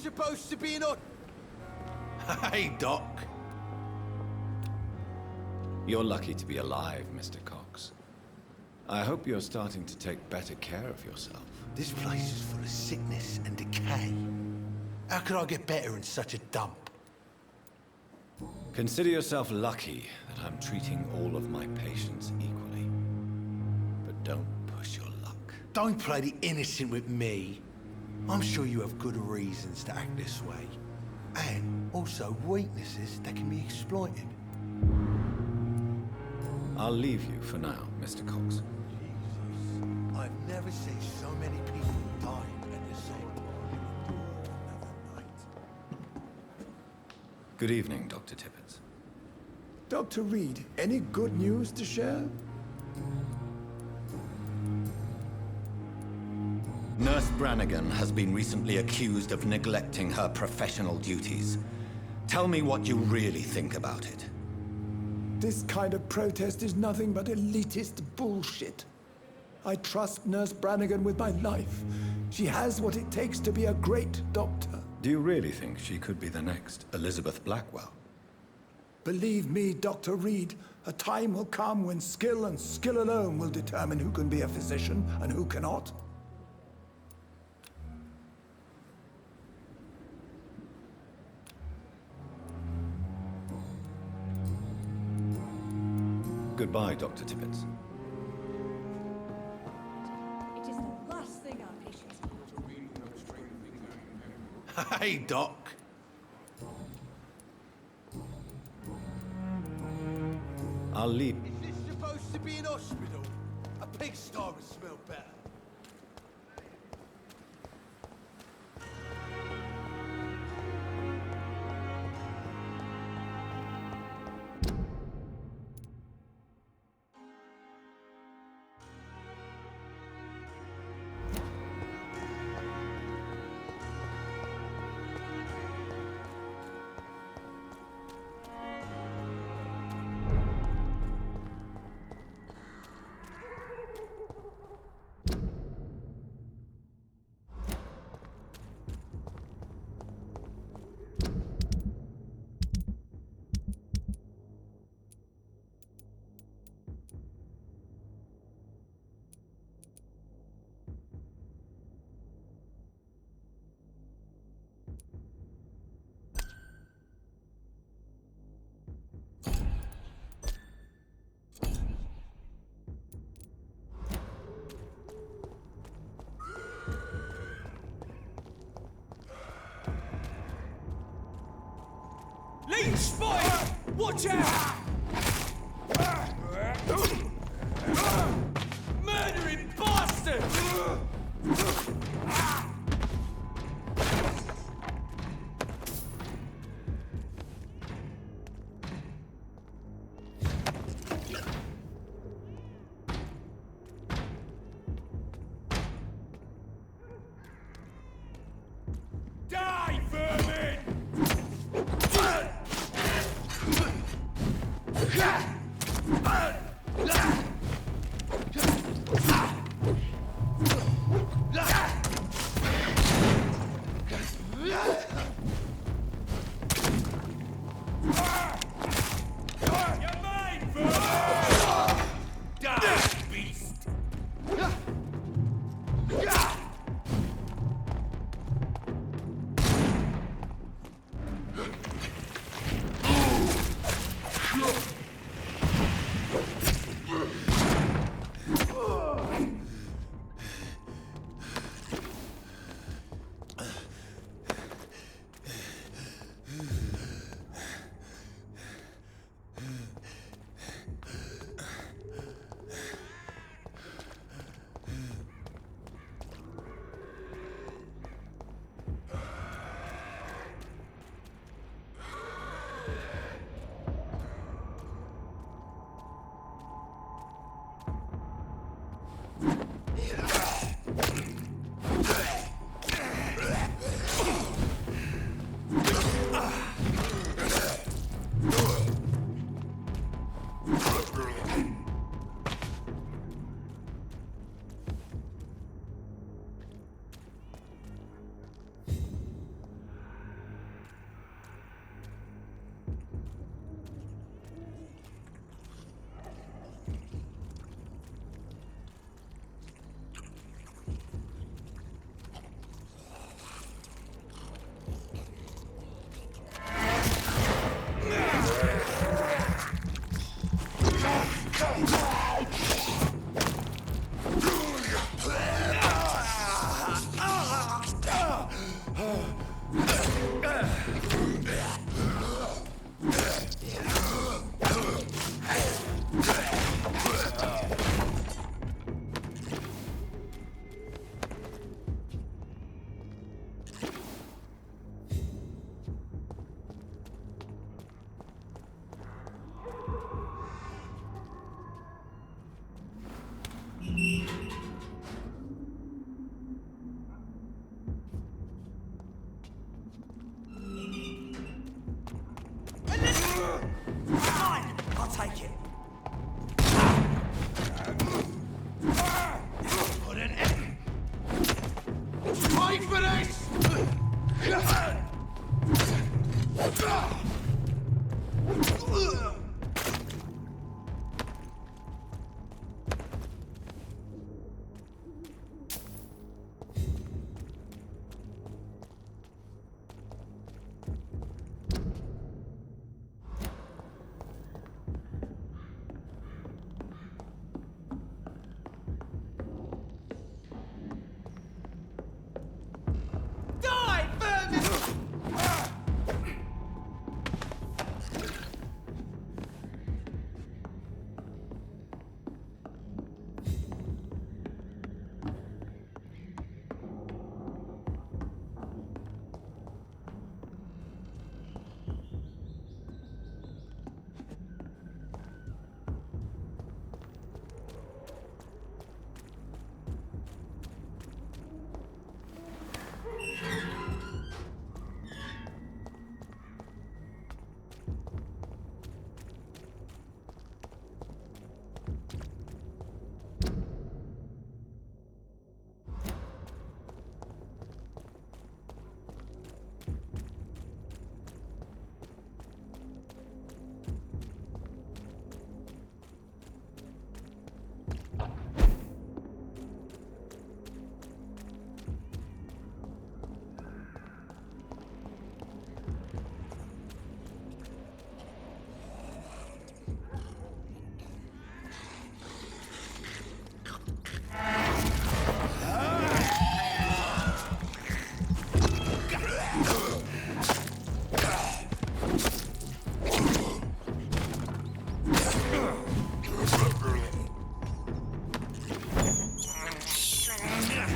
supposed to be an... Hey, Doc. You're lucky to be alive, Mr. Cox. I hope you're starting to take better care of yourself. This place is full of sickness and decay. How could I get better in such a dump? Consider yourself lucky that I'm treating all of my patients equally. But don't push your luck. Don't play the innocent with me. I'm sure you have good reasons to act this way. And also weaknesses that can be exploited. I'll leave you for now, Mr. Cox. Jesus. I've never seen so many people dying at the same time. Another night. Good evening, Dr. Tippett. Dr. Reed, any good news to share? Nurse Brannigan has been recently accused of neglecting her professional duties. Tell me what you really think about it. This kind of protest is nothing but elitist bullshit. I trust Nurse Brannigan with my life. She has what it takes to be a great doctor. Do you really think she could be the next Elizabeth Blackwell? Believe me, Dr. Reed, a time will come when skill and skill alone will determine who can be a physician and who cannot. Goodbye, Dr. Tippett. It is the last thing our patients need. Hey, Doc. I'll leave. Is this supposed to be an hospital? A pigsty would smell better. Leech spike! Watch out! Murdering bastard! Die, vermin! Fine, I'll take it. Put an end. Fight for this! Die, vermin!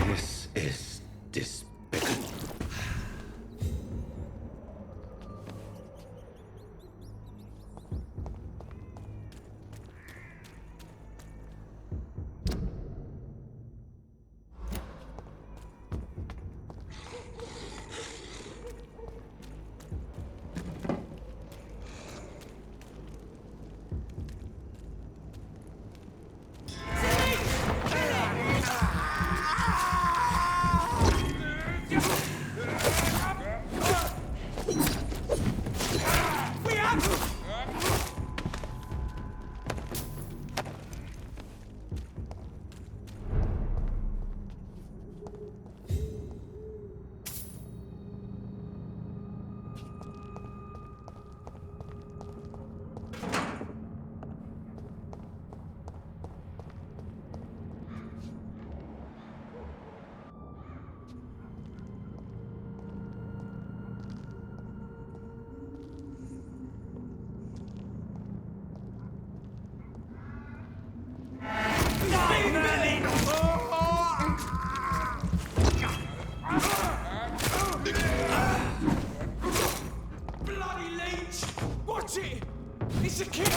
This is despicable. Bloody leech! Watch it! It's a kid!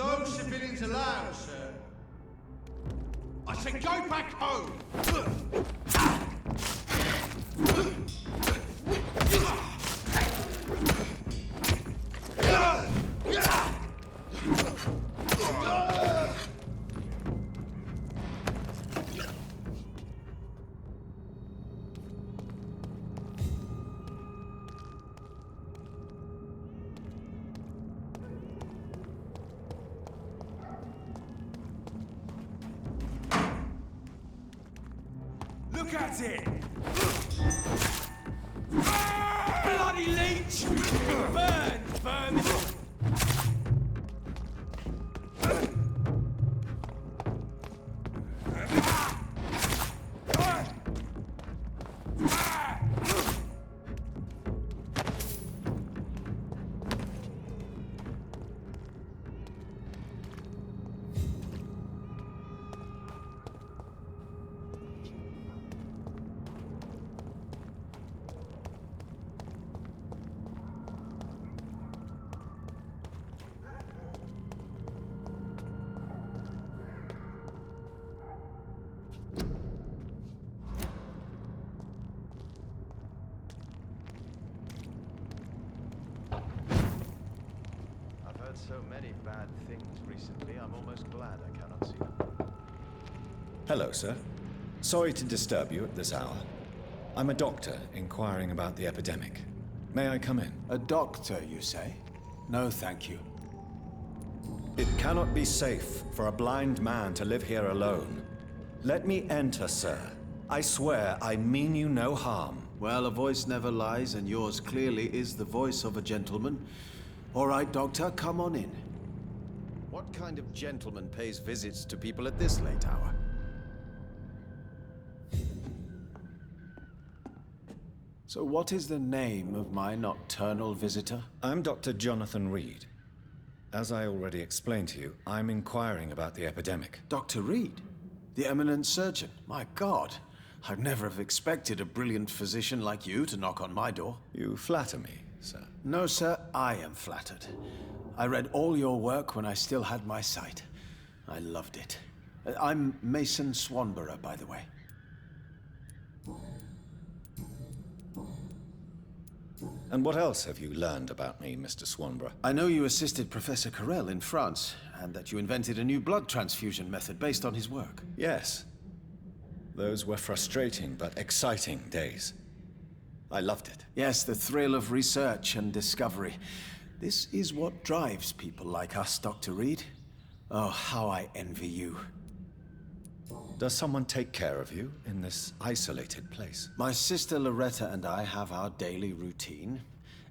No civilians allowed, sir. I said go back home! Look at it! Bloody leech! Burn, vermin! So many bad things recently, I'm almost glad I cannot see them. Hello, sir. Sorry to disturb you at this hour. I'm a doctor inquiring about the epidemic. May I come in? A doctor, you say? No, thank you. It cannot be safe for a blind man to live here alone. Let me enter, sir. I swear I mean you no harm. Well, a voice never lies, and yours clearly is the voice of a gentleman. All right, Doctor, come on in. What kind of gentleman pays visits to people at this late hour? So what is the name of my nocturnal visitor? I'm Dr. Jonathan Reed. As I already explained to you, I'm inquiring about the epidemic. Dr. Reed? The eminent surgeon? My God, I'd never have expected a brilliant physician like you to knock on my door. You flatter me, sir. No, sir, I am flattered. I read all your work when I still had my sight. I loved it. I'm Mason Swanborough, by the way. And what else have you learned about me, Mr. Swanborough? I know you assisted Professor Carrel in France, and that you invented a new blood transfusion method based on his work. Yes. Those were frustrating but exciting days. I loved it. Yes, the thrill of research and discovery. This is what drives people like us, Dr. Reed. Oh, how I envy you. Does someone take care of you in this isolated place? My sister Loretta and I have our daily routine.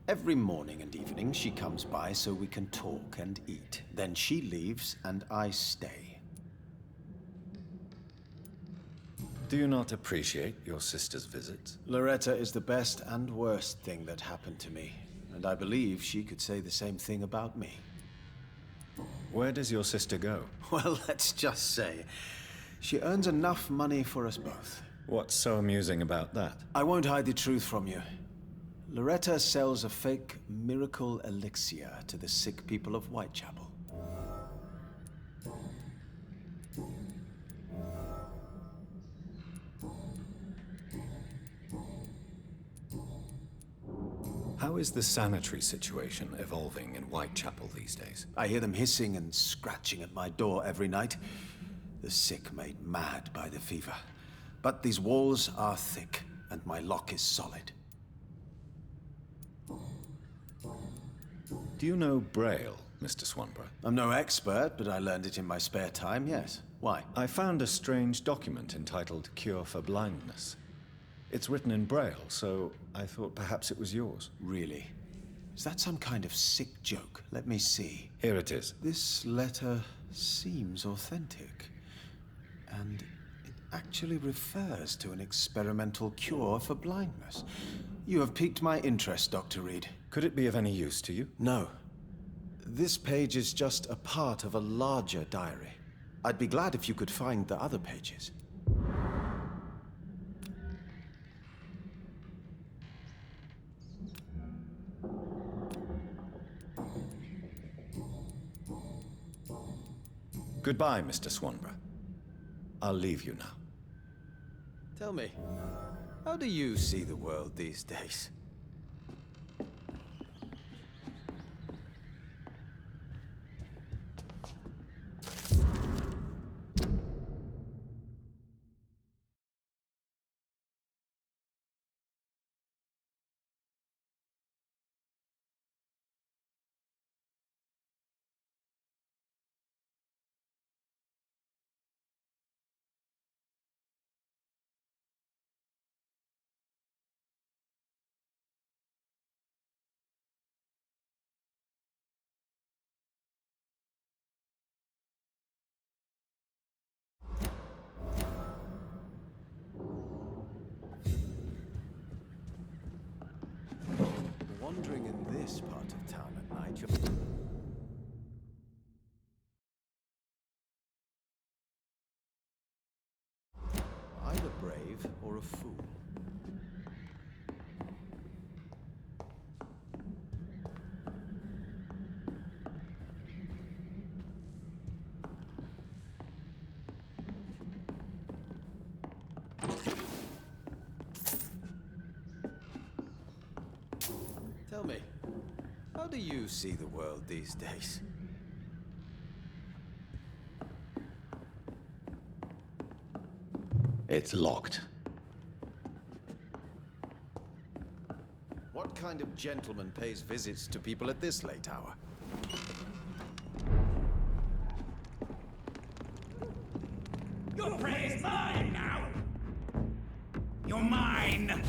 Every morning and evening she comes by so we can talk and eat. Then she leaves and I stay. Do you not appreciate your sister's visits? Loretta is the best and worst thing that happened to me, and I believe she could say the same thing about me. Where does your sister go? Well, let's just say, she earns enough money for us both. What's so amusing about that? I won't hide the truth from you. Loretta sells a fake miracle elixir to the sick people of Whitechapel. How is the sanitary situation evolving in Whitechapel these days? I hear them hissing and scratching at my door every night. The sick made mad by the fever. But these walls are thick, and my lock is solid. Do you know Braille, Mr. Swanborough? I'm no expert, but I learned it in my spare time, yes. Why? I found a strange document entitled Cure for Blindness. It's written in Braille, so I thought perhaps it was yours. Really? Is that some kind of sick joke? Let me see. Here it is. This letter seems authentic. And it actually refers to an experimental cure for blindness. You have piqued my interest, Dr. Reed. Could it be of any use to you? No. This page is just a part of a larger diary. I'd be glad if you could find the other pages. Goodbye, Mr. Swanborough. I'll leave you now. Tell me, how do you see the world these days? Wandering in this part of town at night, you're... either brave or a fool. Tell me, how do you see the world these days? It's locked. What kind of gentleman pays visits to people at this late hour? Your prey is mine now! You're mine!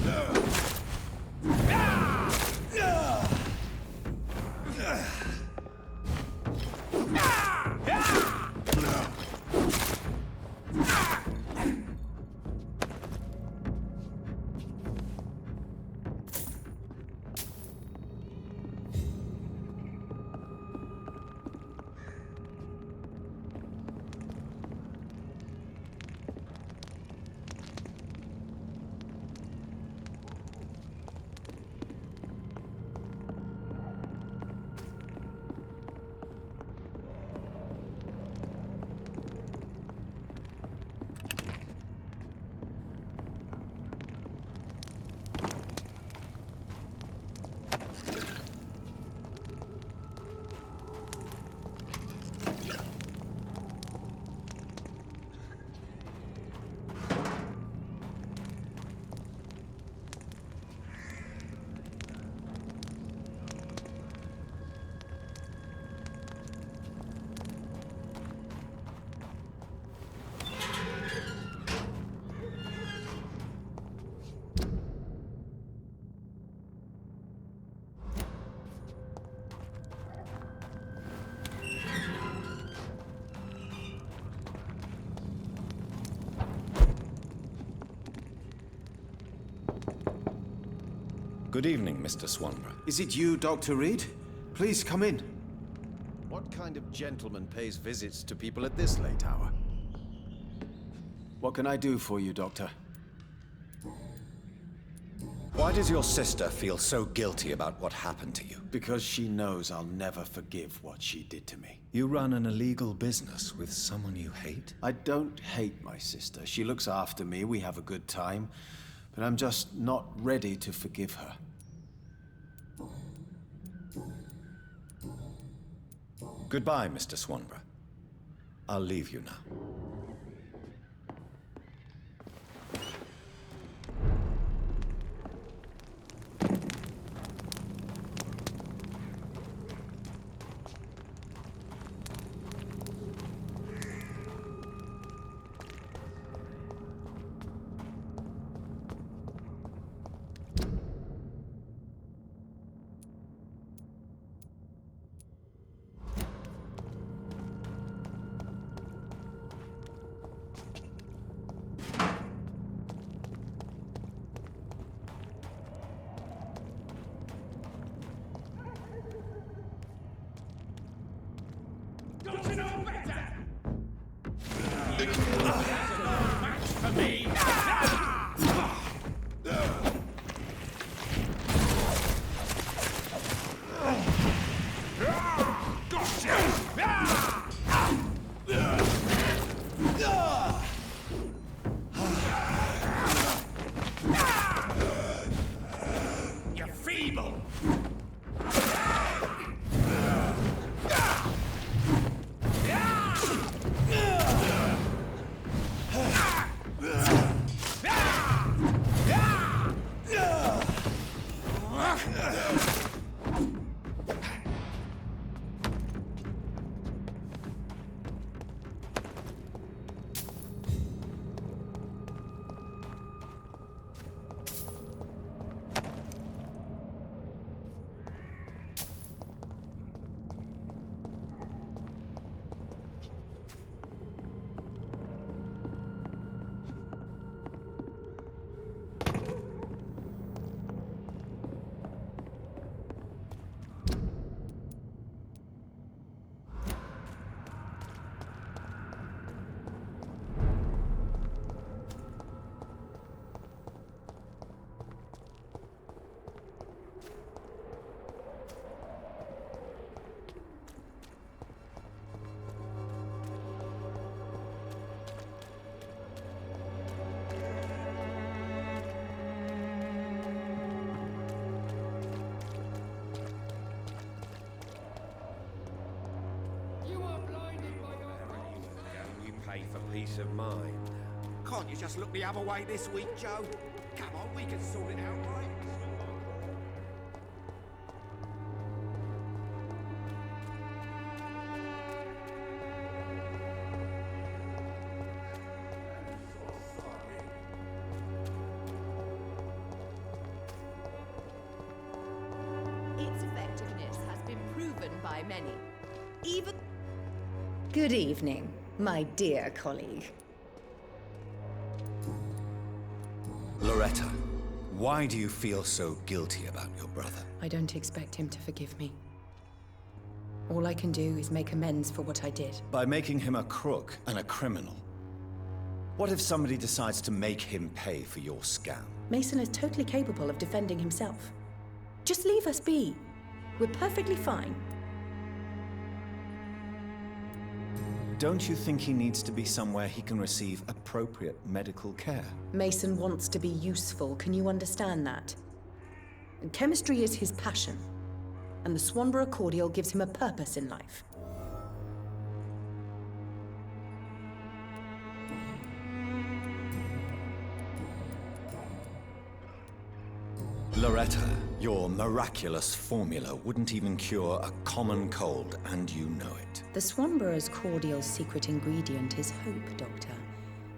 Good evening, Mr. Swanborough. Is it you, Dr. Reed? Please come in. What kind of gentleman pays visits to people at this late hour? What can I do for you, Doctor? Why does your sister feel so guilty about what happened to you? Because she knows I'll never forgive what she did to me. You run an illegal business with someone you hate? I don't hate my sister. She looks after me, we have a good time. But I'm just not ready to forgive her. Goodbye, Mr. Swanborough. I'll leave you now. Don't you know better? That's a match for me! Gotcha! evil! You pay for peace of mind. Can't you just look the other way this week, Joe? Come on, we can sort it out, right? Its effectiveness has been proven by many. Even... Good evening, my dear colleague. Loretta, why do you feel so guilty about your brother? I don't expect him to forgive me. All I can do is make amends for what I did. By making him a crook and a criminal. What if somebody decides to make him pay for your scam? Mason is totally capable of defending himself. Just leave us be. We're perfectly fine. Don't you think he needs to be somewhere he can receive appropriate medical care? Mason wants to be useful, can you understand that? And chemistry is his passion, and the Swanborough cordial gives him a purpose in life. Loretta, your miraculous formula wouldn't even cure a common cold, and you know it. The Swanborough's cordial's secret ingredient is hope, Doctor.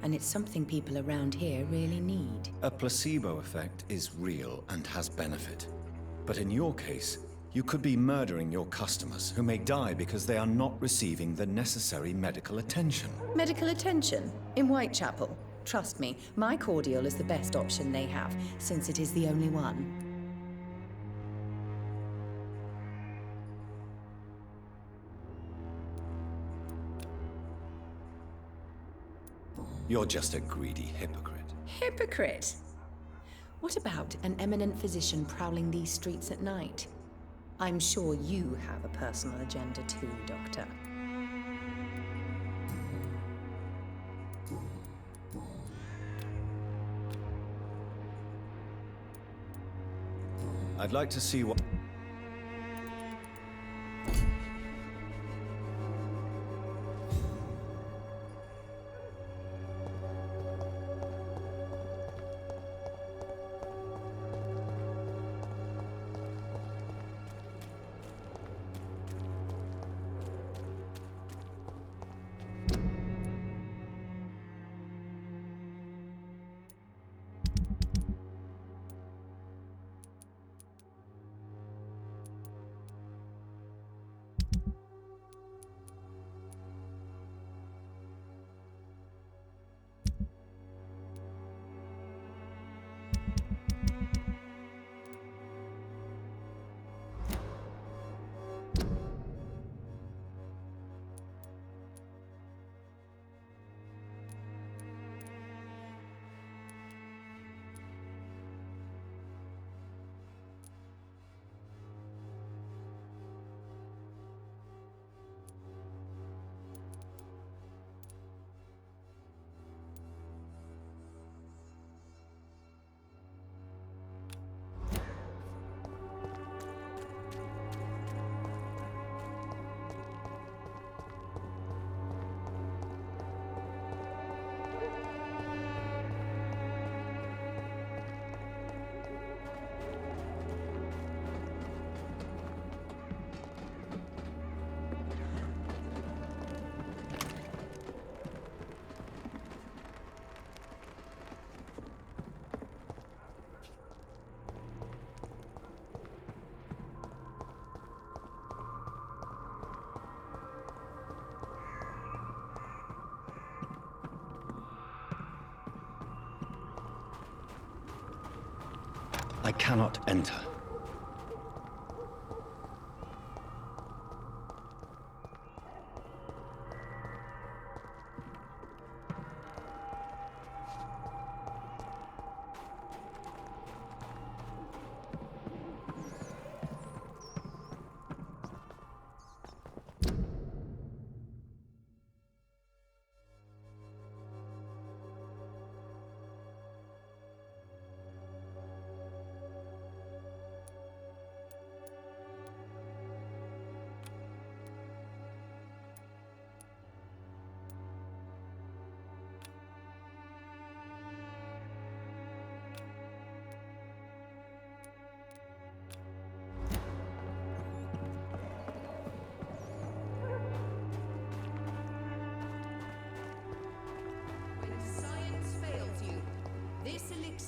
And it's something people around here really need. A placebo effect is real and has benefit. But in your case, you could be murdering your customers who may die because they are not receiving the necessary medical attention. Medical attention? In Whitechapel? Trust me, my cordial is the best option they have, since it is the only one. You're just a greedy hypocrite. Hypocrite? What about an eminent physician prowling these streets at night? I'm sure you have a personal agenda too, Doctor. I'd like to see what... I cannot enter.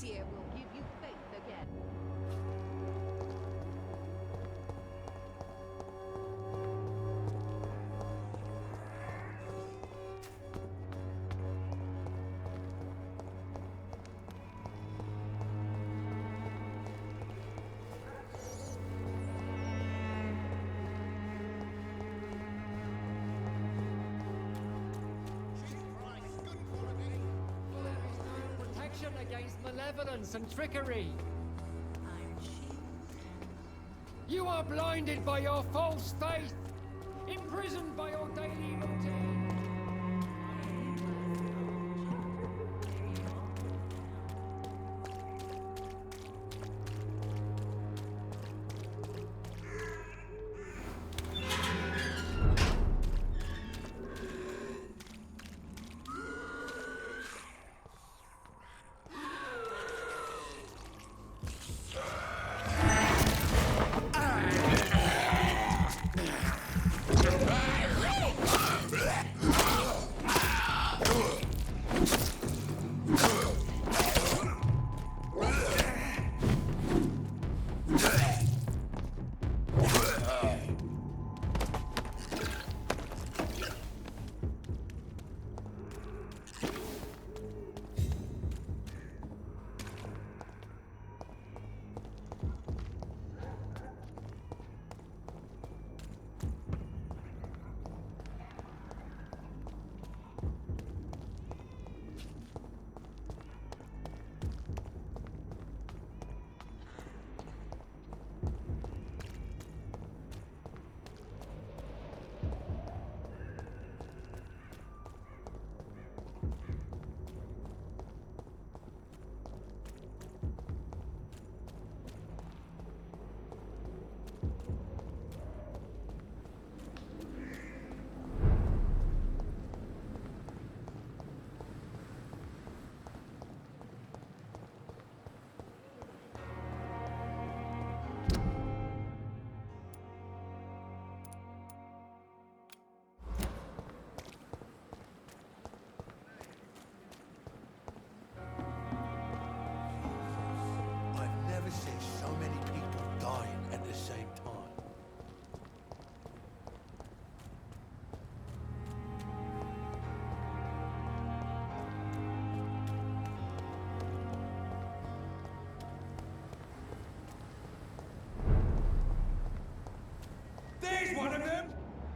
Will give you faith again. Against malevolence and trickery. You are blinded by your false faith, imprisoned by your daily routine.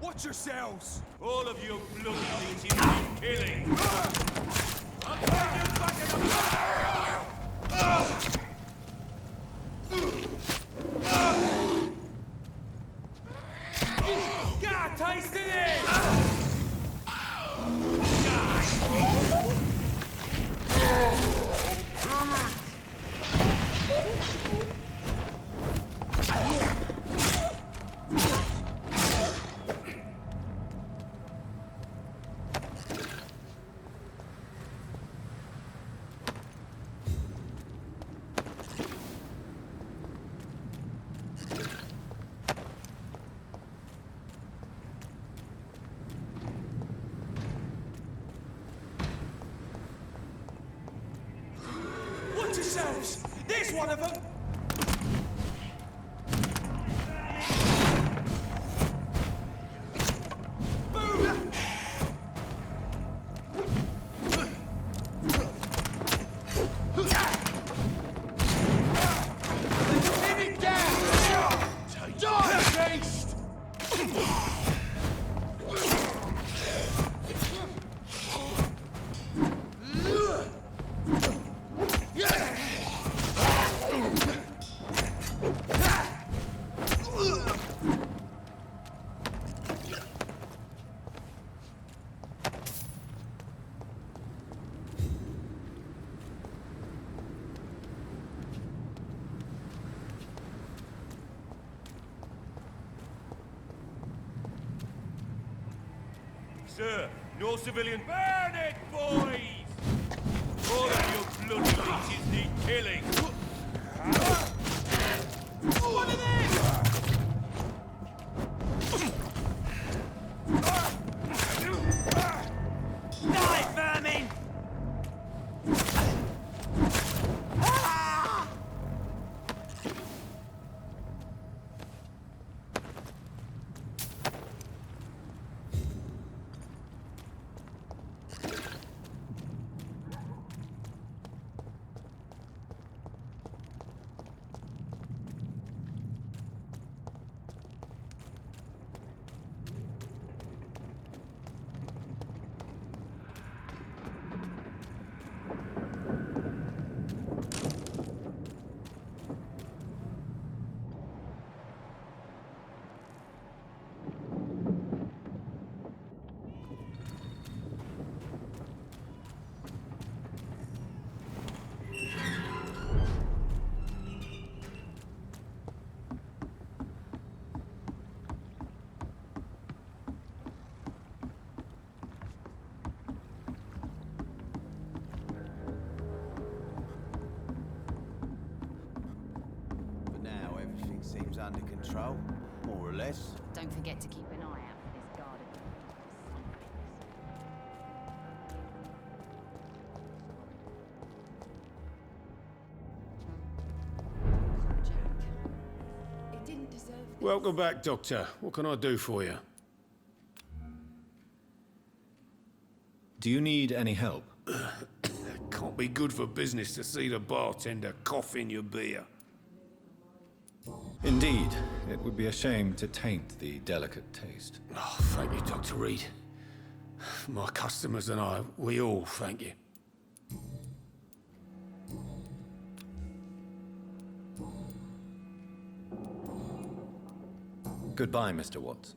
Watch yourselves! All of you blood-eating killing! I'll find you back in the Got a taste of it! Watch yourselves! There's one of them! Boom! sir. No civilian. Burn it, boys! All of your bloody leeches need killing. What are they? Die, vermin! Seems under control, more or less. Don't forget to keep an eye out for this garden. It didn't deserve this. Welcome back, Doctor. What can I do for you? Do you need any help? Can't be good for business to see the bartender cough in your beer. Indeed. It would be a shame to taint the delicate taste. Oh, thank you, Dr. Reed. My customers and I, we all thank you. Goodbye, Mr. Watts.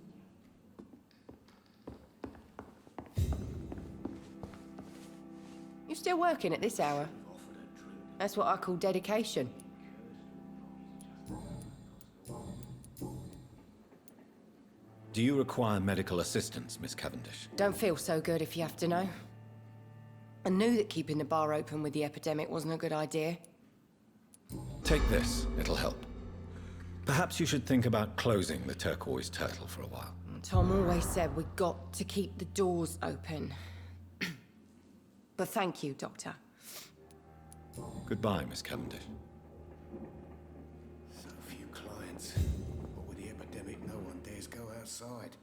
You still working at this hour? That's what I call dedication. Do you require medical assistance, Miss Cavendish? Don't feel so good if you have to know. I knew that keeping the bar open with the epidemic wasn't a good idea. Take this. It'll help. Perhaps you should think about closing the Turquoise Turtle for a while. Tom always said we got to keep the doors open. But thank you, Doctor. Goodbye, Miss Cavendish. So few clients. But with the epidemic, no one dares go outside.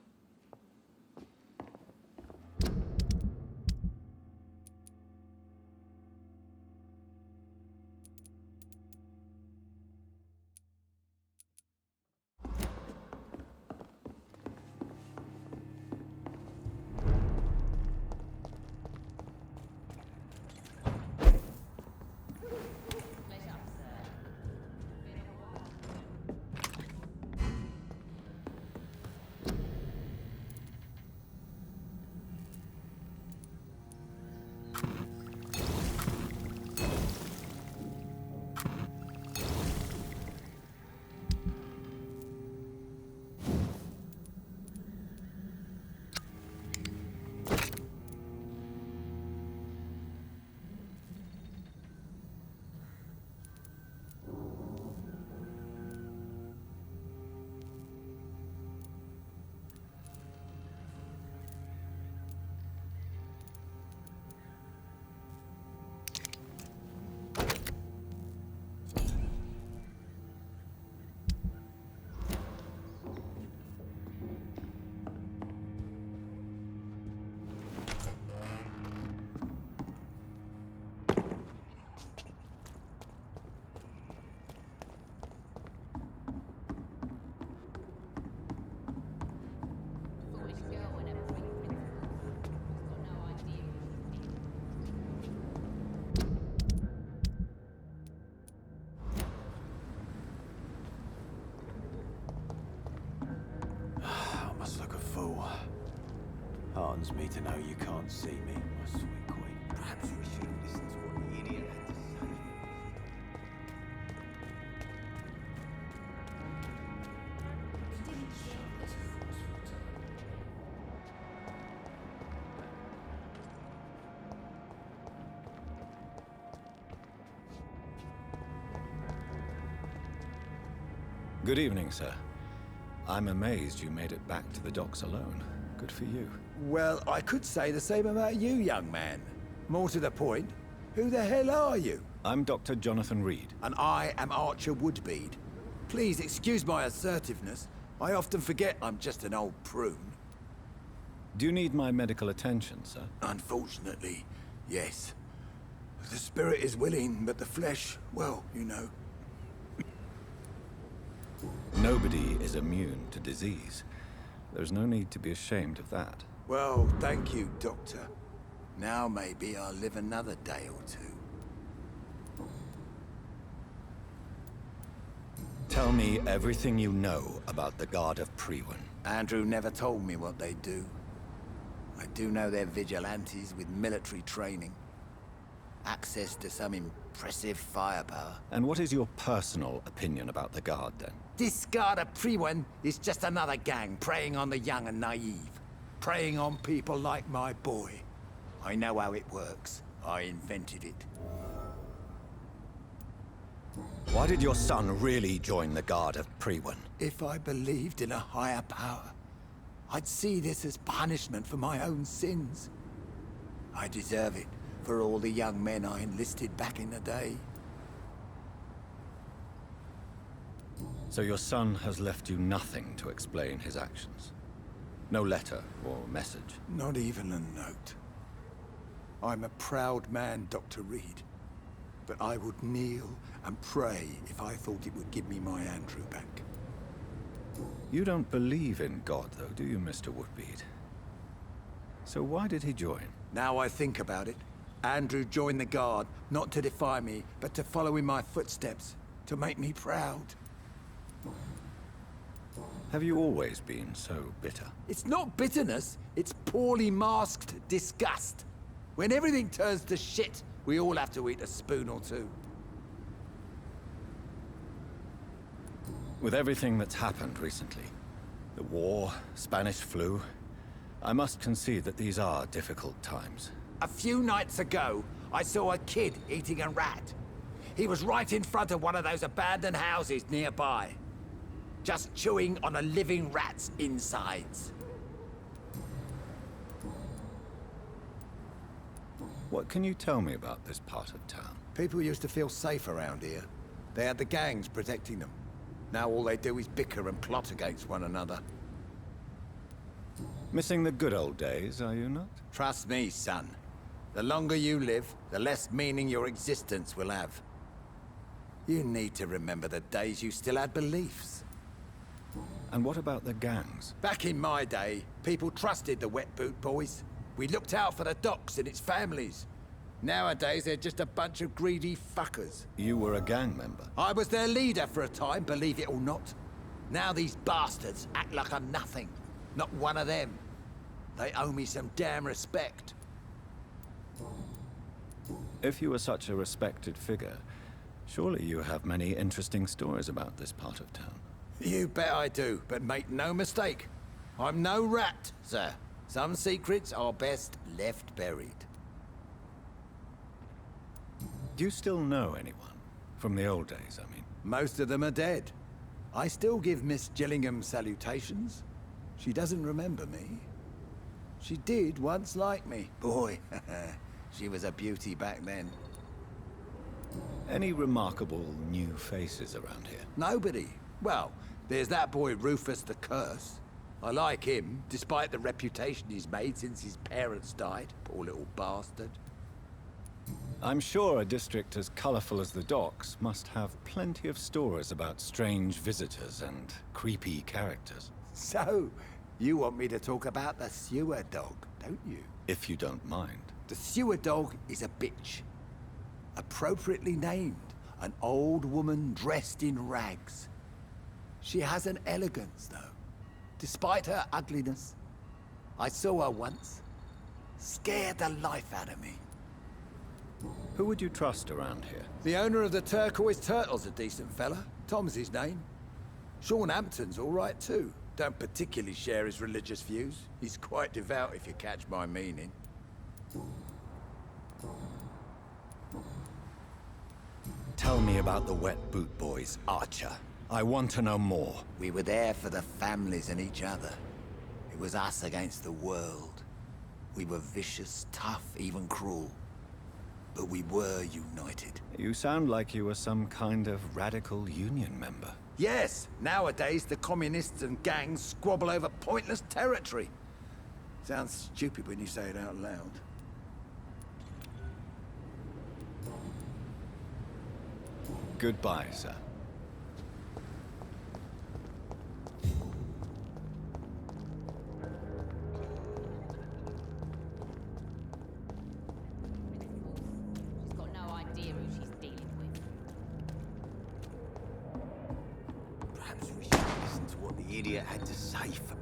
Heartens me to know you can't see me, my sweet queen. Perhaps we should listen to what the idiot had to say. Good evening, sir. I'm amazed you made it back to the docks alone. Good for you. Well, I could say the same about you, young man. More to the point, who the hell are you? I'm Dr. Jonathan Reed. And I am Archer Woodbead. Please excuse my assertiveness. I often forget I'm just an old prune. Do you need my medical attention, sir? Unfortunately, yes. The spirit is willing, but the flesh, well, you know. Nobody is immune to disease. There's no need to be ashamed of that. Well, thank you, Doctor. Now maybe I'll live another day or two. Tell me everything you know about the Guard of Priwen. Andrew never told me what they do. I do know they're vigilantes with military training. Access to some impressive firepower. And what is your personal opinion about the Guard, then? This Guard of Priwen is just another gang preying on the young and naive. Preying on people like my boy. I know how it works. I invented it. Why did your son really join the Guard of Priwen? If I believed in a higher power, I'd see this as punishment for my own sins. I deserve it for all the young men I enlisted back in the day. So your son has left you nothing to explain his actions? No letter or message? Not even a note. I'm a proud man, Dr. Reed. But I would kneel and pray if I thought it would give me my Andrew back. You don't believe in God, though, do you, Mr. Woodbead? So why did he join? Now I think about it, Andrew joined the Guard, not to defy me, but to follow in my footsteps, to make me proud. Have you always been so bitter? It's not bitterness, it's poorly masked disgust. When everything turns to shit, we all have to eat a spoon or two. With everything that's happened recently, the war, Spanish flu, I must concede that these are difficult times. A few nights ago, I saw a kid eating a rat. He was right in front of one of those abandoned houses nearby, just chewing on a living rat's insides. What can you tell me about this part of town? People used to feel safe around here. They had the gangs protecting them. Now all they do is bicker and plot against one another. Missing the good old days, are you not? Trust me, son. The longer you live, the less meaning your existence will have. You need to remember the days you still had beliefs. And what about the gangs? Back in my day, people trusted the wet boot boys. We looked out for the docks and its families. Nowadays, they're just a bunch of greedy fuckers. You were a gang member? I was their leader for a time, believe it or not. Now these bastards act like I'm nothing. Not one of them. They owe me some damn respect. If you were such a respected figure, surely you have many interesting stories about this part of town. You bet I do, but make no mistake. I'm no rat, sir. Some secrets are best left buried. Do you still know anyone? From the old days, I mean. Most of them are dead. I still give Miss Gillingham salutations. She doesn't remember me. She did once like me. Boy, she was a beauty back then. Any remarkable new faces around here? Nobody. Well, there's that boy Rufus the Curse. I like him, despite the reputation he's made since his parents died. Poor little bastard. I'm sure a district as colorful as the docks must have plenty of stories about strange visitors and creepy characters. So, you want me to talk about the sewer dog, don't you? If you don't mind. The sewer dog is a bitch. Appropriately named, an old woman dressed in rags. She has an elegance, though, despite her ugliness. I saw her once. Scared the life out of me. Who would you trust around here? The owner of the Turquoise Turtle's a decent fella. Tom's his name. Sean Hampton's all right, too. Don't particularly share his religious views. He's quite devout, if you catch my meaning. Tell me about the wet boot boys, Archer. I want to know more. We were there for the families and each other. It was us against the world. We were vicious, tough, even cruel. But we were united. You sound like you were some kind of radical union member. Yes, nowadays the communists and gangs squabble over pointless territory. Sounds stupid when you say it out loud. Goodbye, sir. She's got no idea who she's dealing with. Perhaps we should listen to what the idiot had to say for...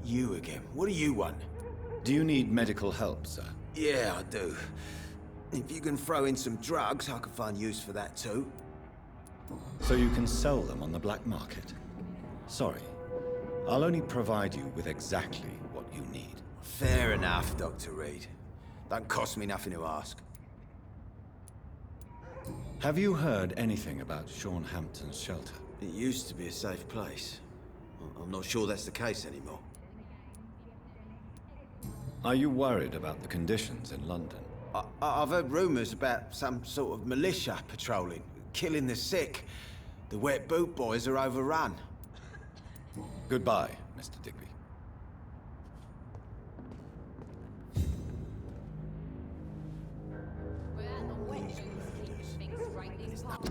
You again. What do you want? Do you need medical help, sir? Yeah, I do. If you can throw in some drugs, I can find use for that too. So you can sell them on the black market? Sorry. I'll only provide you with exactly what you need. Fair enough, Dr. Reed. Don't cost me nothing to ask. Have you heard anything about Sean Hampton's shelter? It used to be a safe place. I'm not sure that's the case anymore. Are you worried about the conditions in London? I've heard rumors about some sort of militia patrolling, killing the sick. The wet boot boys are overrun. Goodbye, Mr. Digby. Well, the wet boots keep things straight in park.